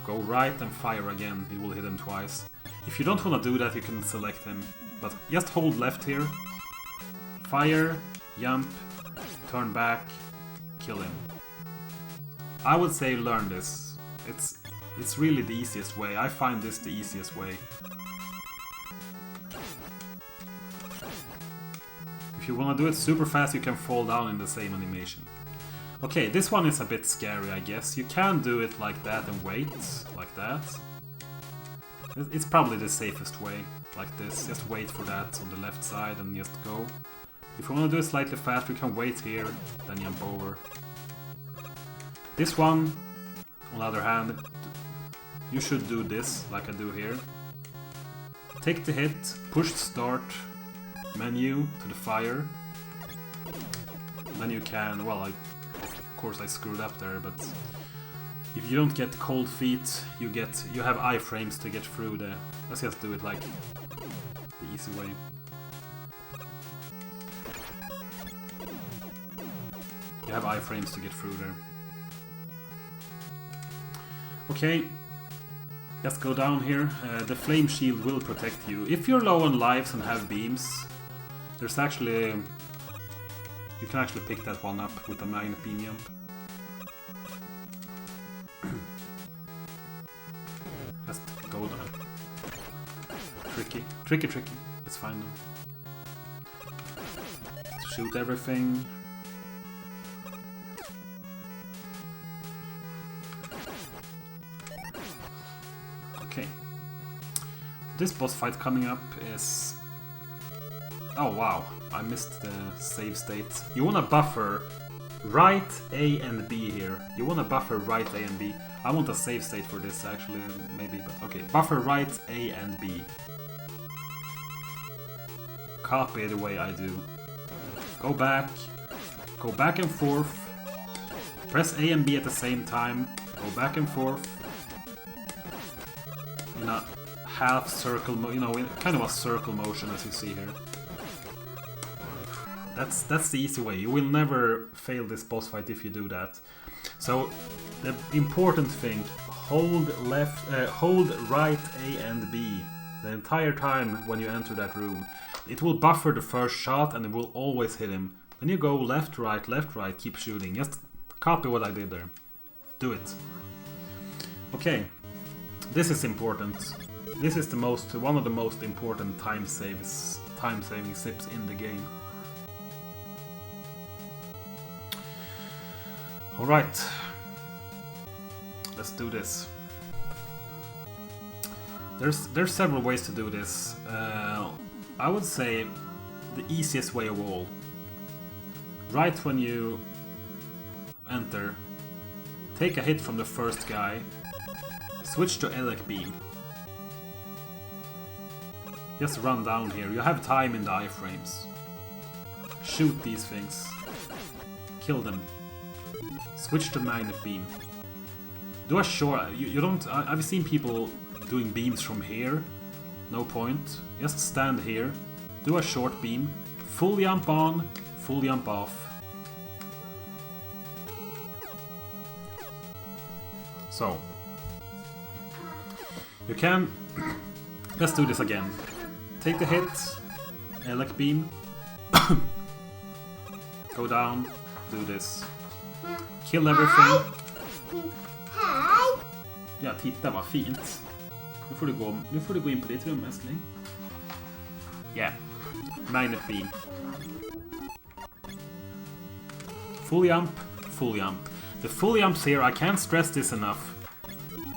go right and fire again, you will hit him twice. If you don't want to do that, you can select him, but just hold left here, fire, jump, turn back, kill him. I would say learn this. It's really the easiest way. I find this the easiest way. If you want to do it super fast, you can fall down in the same animation. Okay, this one is a bit scary, I guess. You can do it like that and wait, like that. It's probably the safest way, like this. Just wait for that on the left side and just go. If you want to do it slightly faster, you can wait here, then jump over. This one, on the other hand, you should do this, like I do here. Take the hit, push the start menu to the fire. Then you can, well, of course I screwed up there, but if you don't get cold feet, you have iframes to get through the... Let's just do it like the easy way. You have iframes to get through there. Okay, let's go down here. The flame shield will protect you. If you're low on lives and have beams, there's actually... You can actually pick that one up with a magnet beam jump. Just go down. Tricky. It's fine though. Shoot everything. Okay. This boss fight coming up is... Oh wow, I missed the save state. You wanna buffer right A and B here. You wanna buffer right A and B. I want a save state for this actually, maybe, but okay. Buffer right A and B. Copy the way I do. Go back and forth. Press A and B at the same time. Go back and forth. In a half circle, kind of a circle motion as you see here. That's the easy way. You will never fail this boss fight if you do that. So the important thing: hold right A and B the entire time when you enter that room. It will buffer the first shot and it will always hit him. Then you go left, right, keep shooting. Just copy what I did there. Do it. Okay, this is important. This is one of the most important time-saving zips in the game. Alright, let's do this. There's several ways to do this. I would say the easiest way of all. Right when you enter, take a hit from the first guy, switch to elec beam. Just run down here, you have time in the iframes. Shoot these things. Kill them. Switch to magnet beam. Do a short... You don't... I've seen people doing beams from here. No point. Just stand here. Do a short beam. Full jump on. Full jump off. So. You can... Let's do this again. Take the hit. Elec beam. Go down. Do this. Kill everything. Ja, titta vad fint. Nu får du gå in på ditt rum, älskling. Yeah. Magnet beam. Full jump, full jump. The full jumps here, I can't stress this enough.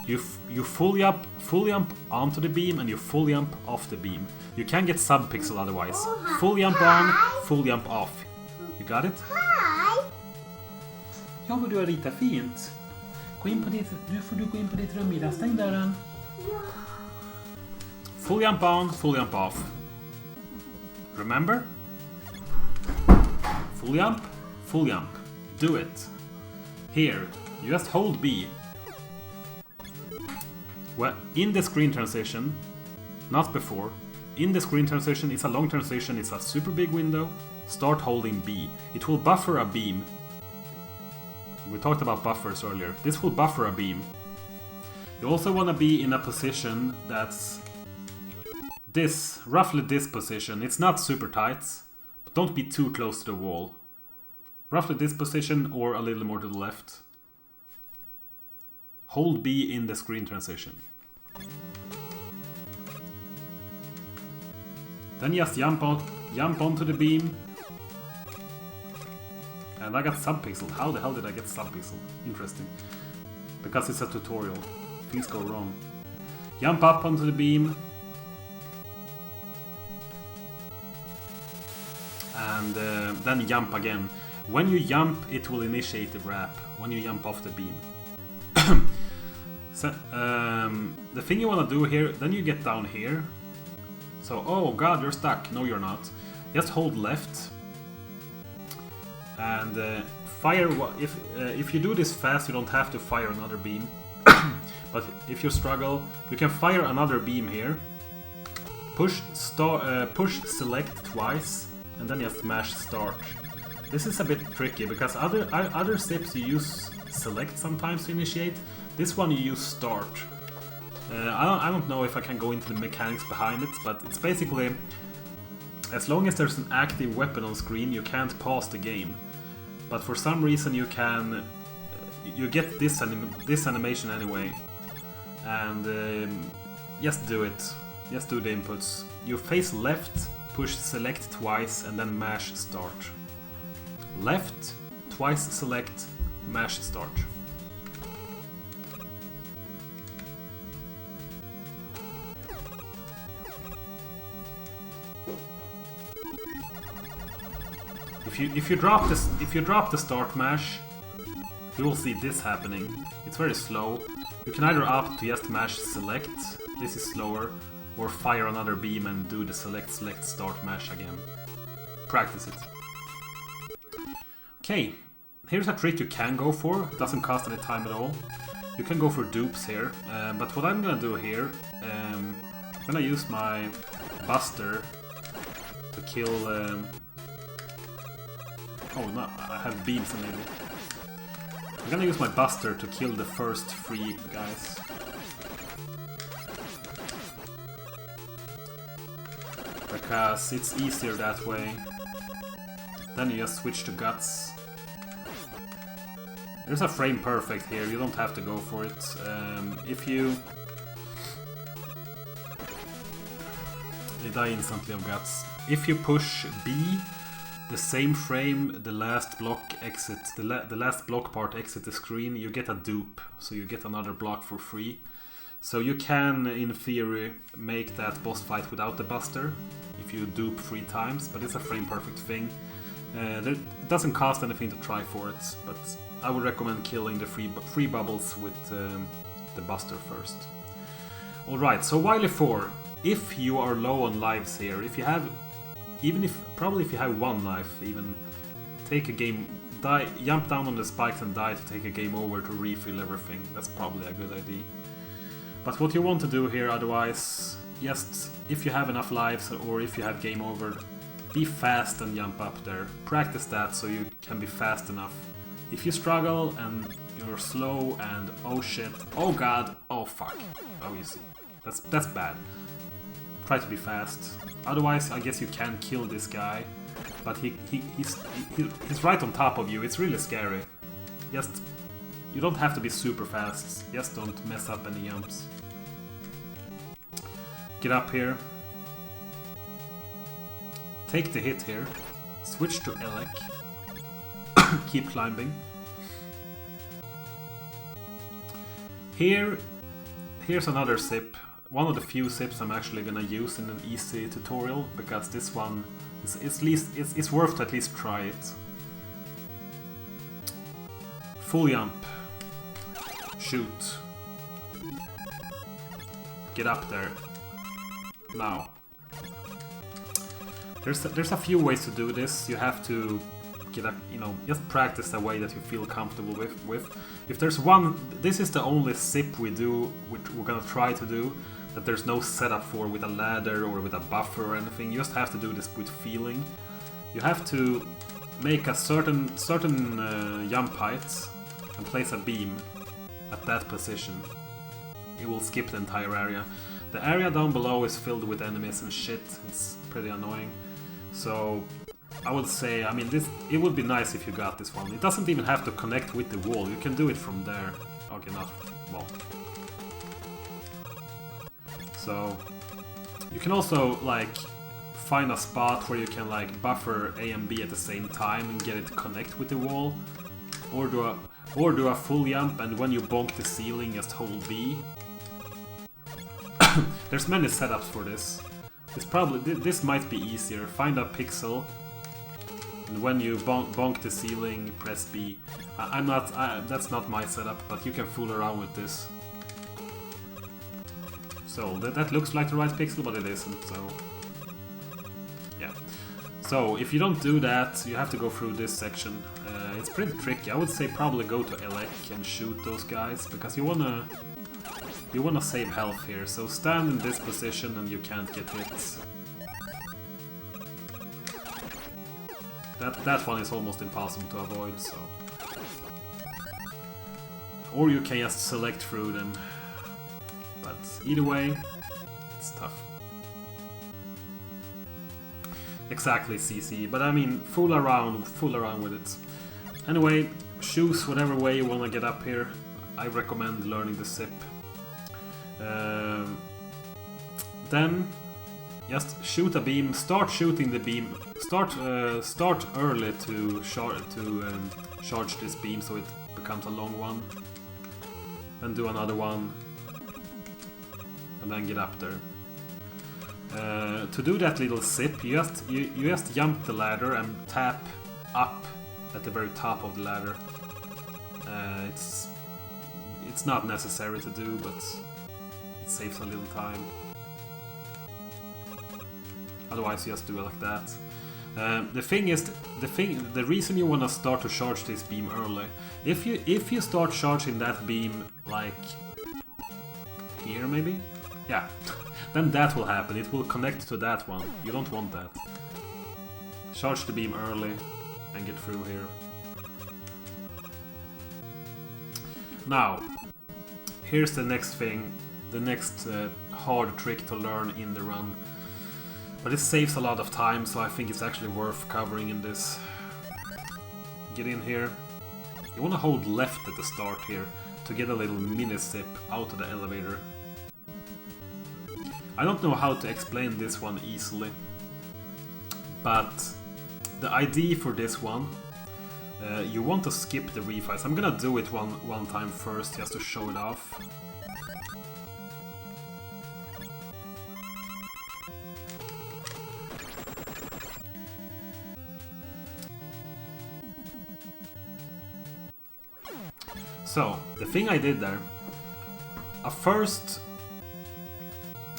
You full jump onto the beam and you full jump off the beam. You can get sub-pixel otherwise. Full jump on, full jump off. You got it? Ja, vad du har ritat fint. Gå in på ditt, får du gå in på ditt rum, Ida. Stäng dörren. Full jump on, full jump off. Remember? Full jump, full jump. Do it. Here, you just hold B. Well, in the screen transition, not before. In the screen transition, it's a long transition, it's a super big window. Start holding B. It will buffer a beam. We talked about buffers earlier. This will buffer a beam. You also want to be in a position that's this, roughly this position. It's not super tight, but don't be too close to the wall. Roughly this position or a little more to the left. Hold B in the screen transition. Then just jump onto the beam. And I got sub-pixel. How the hell did I get sub-pixel? Interesting. Because it's a tutorial. Things go wrong. Jump up onto the beam. And then jump again. When you jump, it will initiate the wrap. When you jump off the beam. So, the thing you want to do here, then you get down here. So, oh god, you're stuck. No, you're not. Just hold left. And fire. If you do this fast, you don't have to fire another beam. But if you struggle, you can fire another beam here. Push select twice, and then just mash start. This is a bit tricky because other steps you use select sometimes to initiate. This one you use start. I don't know if I can go into the mechanics behind it, but it's basically as long as there's an active weapon on screen, you can't pause the game. But for some reason you can. You get this animation anyway, and just do it. Just do the inputs. You face left, push select twice, and then mash start. Left, twice select, mash start. If you drop the start mash, you will see this happening. It's very slow. You can either opt to just mash select, this is slower, or fire another beam and do the select start mash again. Practice it. Okay, here's a trick you can go for. It doesn't cost any time at all. You can go for dupes here, but what I'm gonna do here, I'm gonna use my Buster to kill. Oh no, I have beams enabled. I'm gonna use my Buster to kill the first 3 guys. Because it's easier that way. Then you just switch to Guts. There's a frame perfect here, you don't have to go for it. If you... They die instantly of Guts. If you push B, the same frame, the last block exits, the last block part exits the screen, you get a dupe, so you get another block for free. So you can, in theory, make that boss fight without the Buster, if you dupe 3 times, but it's a frame perfect thing. It doesn't cost anything to try for it, but I would recommend killing the free bubbles with the Buster first. Alright, so Wily 4, if you are low on lives here, if you have... Probably if you have 1 life, even take a game, jump down on the spikes and die to take a game over to refill everything. That's probably a good idea. But what you want to do here, otherwise, just if you have enough lives or if you have game over, be fast and jump up there. Practice that so you can be fast enough. If you struggle and you're slow and oh shit, oh god, oh fuck, oh you see, that's bad. Try to be fast. Otherwise, I guess you can kill this guy, but he's right on top of you. It's really scary. Just you don't have to be super fast. Just don't mess up any jumps. Get up here. Take the hit here. Switch to Elec. Keep climbing. Here's another sip. one of the few zips I'm actually gonna use in an easy tutorial, because this one is at least it's worth to at least try it. Full jump. Shoot. Get up there. Now. There's a few ways to do this. You have to get up, you know, just practice a way that you feel comfortable with. If there's one, this is the only zip we do, which we're gonna try to do, that there's no setup for with a ladder or with a buffer or anything. You just have to do this with feeling. You have to make a certain jump height and place a beam at that position. It will skip the entire area. The area down below is filled with enemies and shit. It's pretty annoying. So I would say, I mean, it would be nice if you got this one. It doesn't even have to connect with the wall. You can do it from there. Okay, not well. So you can also like find a spot where you can like buffer A and B at the same time and get it to connect with the wall, or do a full jump, and when you bonk the ceiling, just hold B. There's many setups for this. This might be easier. Find a pixel, and when you bonk the ceiling, press B. That's not my setup, but you can fool around with this. So that looks like the right pixel, but it isn't. So yeah. So if you don't do that, you have to go through this section. It's pretty tricky. I would say probably go to Elec and shoot those guys, because you wanna save health here. So stand in this position and you can't get hit. That one is almost impossible to avoid, so. Or you can just select through them. But either way, it's tough. Exactly, CC. But I mean, fool around with it. Anyway, choose whatever way you wanna get up here. I recommend learning the zip. Then just shoot a beam. Start shooting the beam. Start early to charge this beam so it becomes a long one. Then do another one, and then get up there. To do that little zip, you just jump the ladder and tap up at the very top of the ladder. It's not necessary to do, but it saves a little time. Otherwise, you just do it like that. The reason you want to start to charge this beam early, if you start charging that beam like here maybe, yeah, then that will happen. It will connect to that one. You don't want that. Charge the beam early and get through here. Now, here's the next thing, the next hard trick to learn in the run. But it saves a lot of time, so I think it's actually worth covering in this. Get in here. You want to hold left at the start here to get a little mini zip out of the elevator. I don't know how to explain this one easily, but the idea for this one, you want to skip the refis. I'm gonna do it one time first just to show it off. So, the thing I did there, first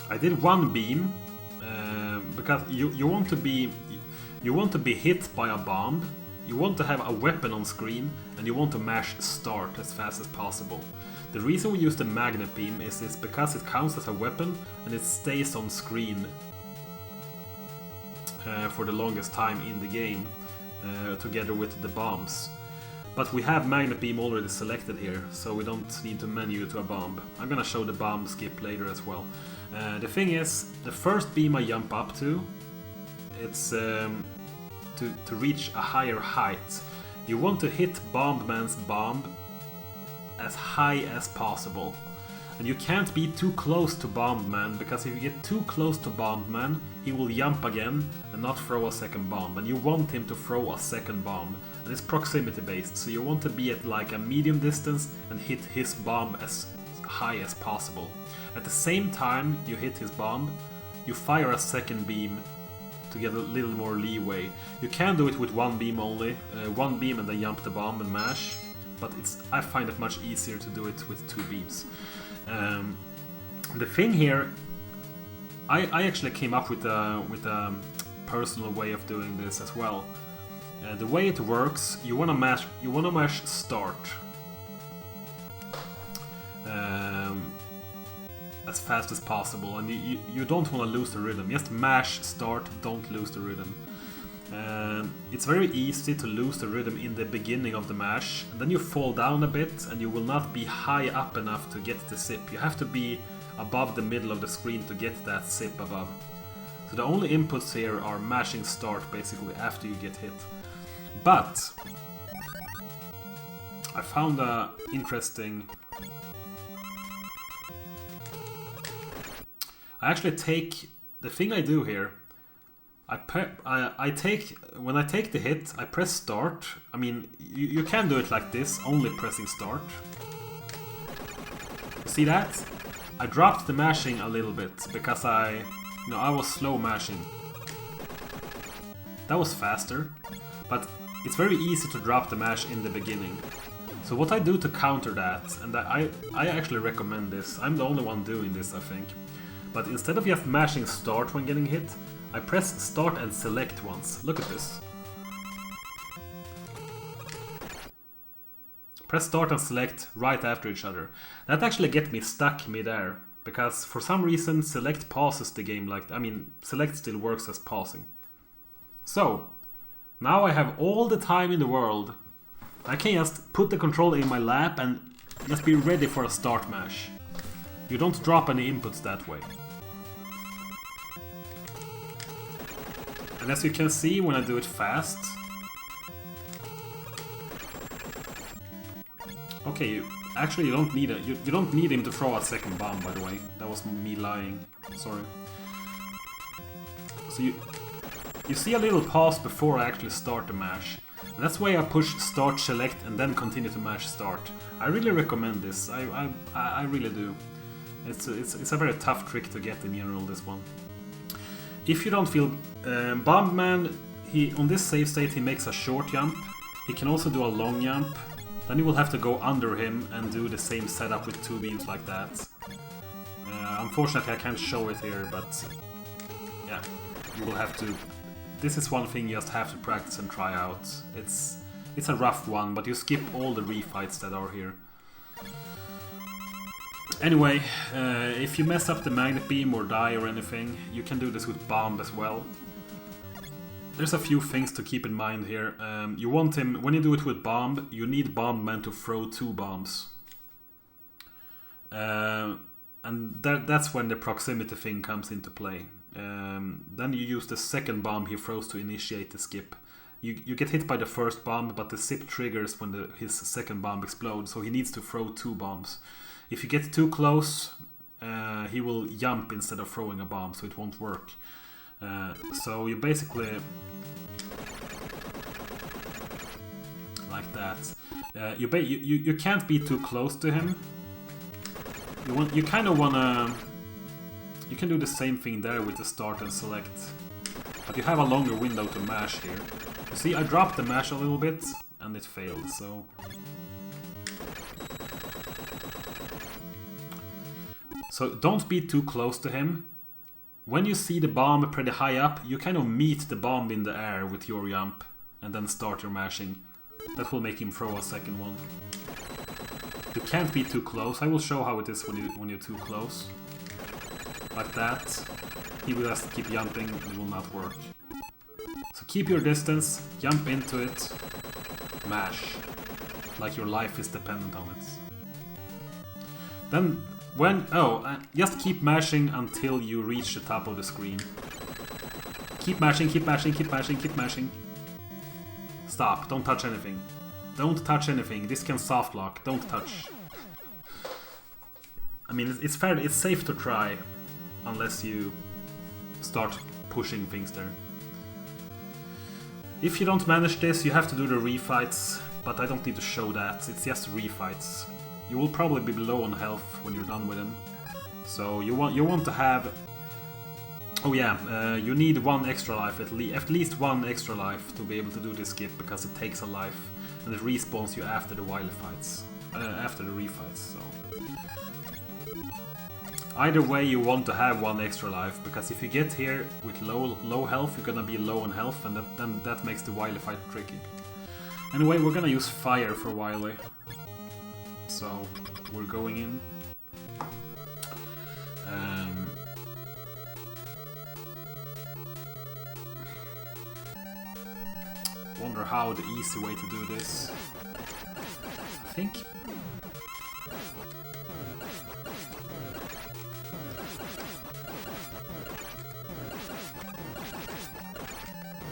I did one beam, because you want to be hit by a bomb, you want to have a weapon on screen, and you want to mash start as fast as possible. The reason we use the magnet beam is because it counts as a weapon and it stays on screen for the longest time in the game, together with the bombs. But we have magnet beam already selected here, so we don't need to menu to a bomb. I'm gonna show the bomb skip later as well. The thing is, the first beam I jump up to, it's to reach a higher height. You want to hit Bombman's bomb as high as possible. And you can't be too close to Bombman, because if you get too close to Bombman, he will jump again and not throw a second bomb. And you want him to throw a second bomb. And it's proximity based, so you want to be at like a medium distance and hit his bomb as high as possible. At the same time you hit his bomb, you fire a second beam to get a little more leeway. You can do it with one beam only, one beam and then jump the bomb and mash, but I find it much easier to do it with two beams. The thing here, I actually came up with a personal way of doing this as well. The way it works, you wanna mash start as fast as possible, and you don't want to lose the rhythm. Just mash start, don't lose the rhythm. It's very easy to lose the rhythm in the beginning of the mash, and then you fall down a bit and you will not be high up enough to get the zip. You have to be above the middle of the screen to get that zip above. So the only inputs here are mashing start basically after you get hit. But I found a interesting... I actually take... The thing I do here, when I take the hit, I press start. I mean, you can do it like this, only pressing start. See that? I dropped the mashing a little bit because I was slow mashing. That was faster, but it's very easy to drop the mash in the beginning. So what I do to counter that, and I actually recommend this, I'm the only one doing this I think, but instead of just mashing start when getting hit, I press start and select once. Look at this. Press start and select right after each other. That actually gets me stuck mid-air, because for some reason select pauses the game like... I mean, select still works as pausing. So, now I have all the time in the world. I can just put the controller in my lap and just be ready for a start mash. You don't drop any inputs that way. And as you can see when I do it fast... Okay, you don't need it. You don't need him to throw a second bomb, by the way. That was me lying. Sorry. So you see a little pause before I actually start the mash. And that's why I push start, select, and then continue to mash start. I really recommend this. I really do. It's a very tough trick to get in general, this one. If you don't feel... Bombman, on this save state he makes a short jump. He can also do a long jump. Then you will have to go under him and do the same setup with two beams like that. Unfortunately I can't show it here, but yeah, you will have to... This is one thing you just have to practice and try out. It's a rough one, but you skip all the refights that are here. Anyway, if you mess up the magnet beam or die or anything, you can do this with bomb as well. There's a few things to keep in mind here. You want him, when you do it with bomb, you need Bombman to throw two bombs. And that's when the proximity thing comes into play. Then you use the second bomb he throws to initiate the skip. You get hit by the first bomb, but the zip triggers when his second bomb explodes, so he needs to throw two bombs. If you get too close, he will jump instead of throwing a bomb, so it won't work. So you basically... like that. You can't be too close to him. You kind of wanna... You can do the same thing there with the start and select. But you have a longer window to mash here. You see, I dropped the mash a little bit, and it failed, so... So don't be too close to him. When you see the bomb pretty high up, you kind of meet the bomb in the air with your jump, and then start your mashing. That will make him throw a second one. You can't be too close. I will show how it is when you're too close. Like that. He will just keep jumping, it will not work. So keep your distance, jump into it, mash. Like your life is dependent on it. Then, just keep mashing until you reach the top of the screen. Keep mashing, keep mashing, keep mashing, keep mashing. Stop, don't touch anything. Don't touch anything, this can soft lock, don't touch. I mean, it's fair, it's safe to try, unless you start pushing things there. If you don't manage this, you have to do the refights, but I don't need to show that, it's just refights. you will probably be low on health when you're done with him. So you want to have... Oh yeah, you need one extra life, at least one extra life to be able to do this skip, because it takes a life and it respawns you after the wily fights, after the refights. So either way, you want to have one extra life, because if you get here with low health, you're gonna be low on health, and then that makes the wily fight tricky. Anyway, we're gonna use fire for wily, so we're going in. Wonder how the easy way to do this. I think.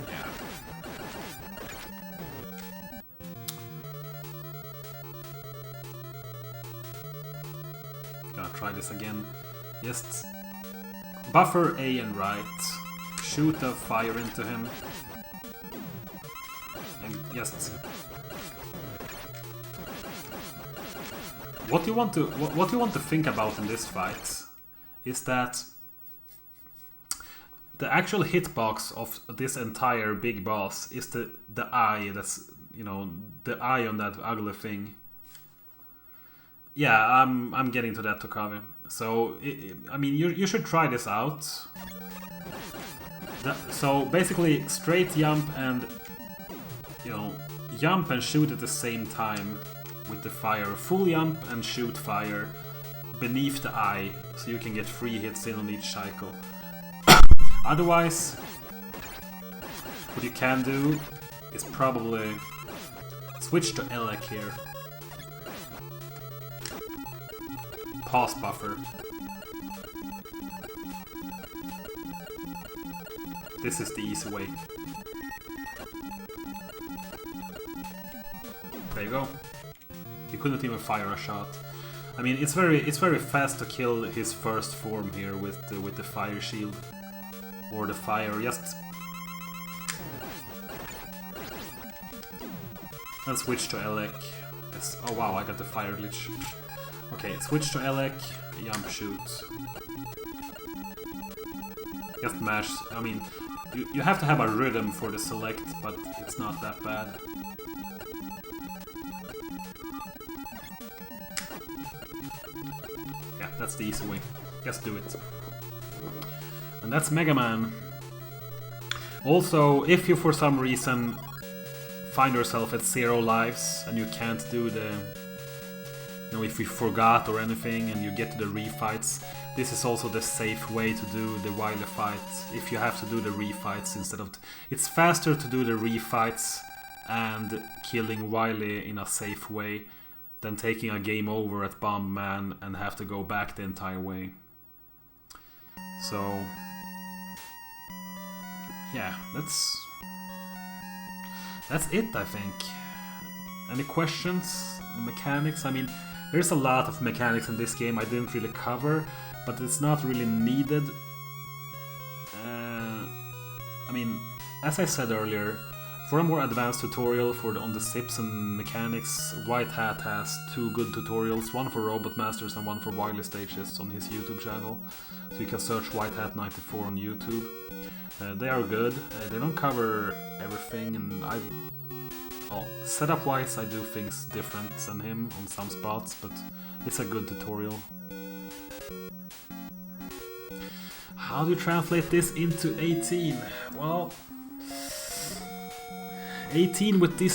Yeah. Gonna try this again. Just buffer A and right. Shoot the fire into him. Just what you want to think about in this fight is that the actual hitbox of this entire big boss is the eye. That's, you know, the eye on that ugly thing. Yeah, I'm getting to that, Tokavi. So I mean, you should try this out. So basically, straight jump and, you know, jump and shoot at the same time with the fire. Full jump and shoot fire beneath the eye, so you can get 3 hits in on each cycle. Otherwise, what you can do is probably switch to Elec here. Pause buffer. This is the easy way. There you go. He couldn't even fire a shot. I mean, it's very fast to kill his first form here with the fire shield or the fire. Just and switch to Elec. Oh wow, I got the fire glitch. Okay, switch to Elec. Jump, shoot. Just mash. I mean, you have to have a rhythm for the select, but it's not that bad. That's the easy way. Just do it. And that's Mega Man. Also, if you for some reason find yourself at 0 lives and you can't do the... You know, if you forgot or anything and you get to the refights, this is also the safe way to do the wily fight. If you have to do the refights instead of... It's faster to do the refights and killing wily in a safe way than taking a game over at Bomb Man and have to go back the entire way. So yeah, that's it, I think. Any questions? Mechanics? I mean, there's a lot of mechanics in this game I didn't really cover, but it's not really needed. I mean, as I said earlier, for a more advanced tutorial on the sips and mechanics, White Hat has 2 good tutorials, one for Robot Masters and one for wily stages on his YouTube channel. So you can search White Hat 94 on YouTube. They are good. They don't cover everything, and setup-wise I do things different than him on some spots, but it's a good tutorial. How do you translate this into 18? Well, 18 with this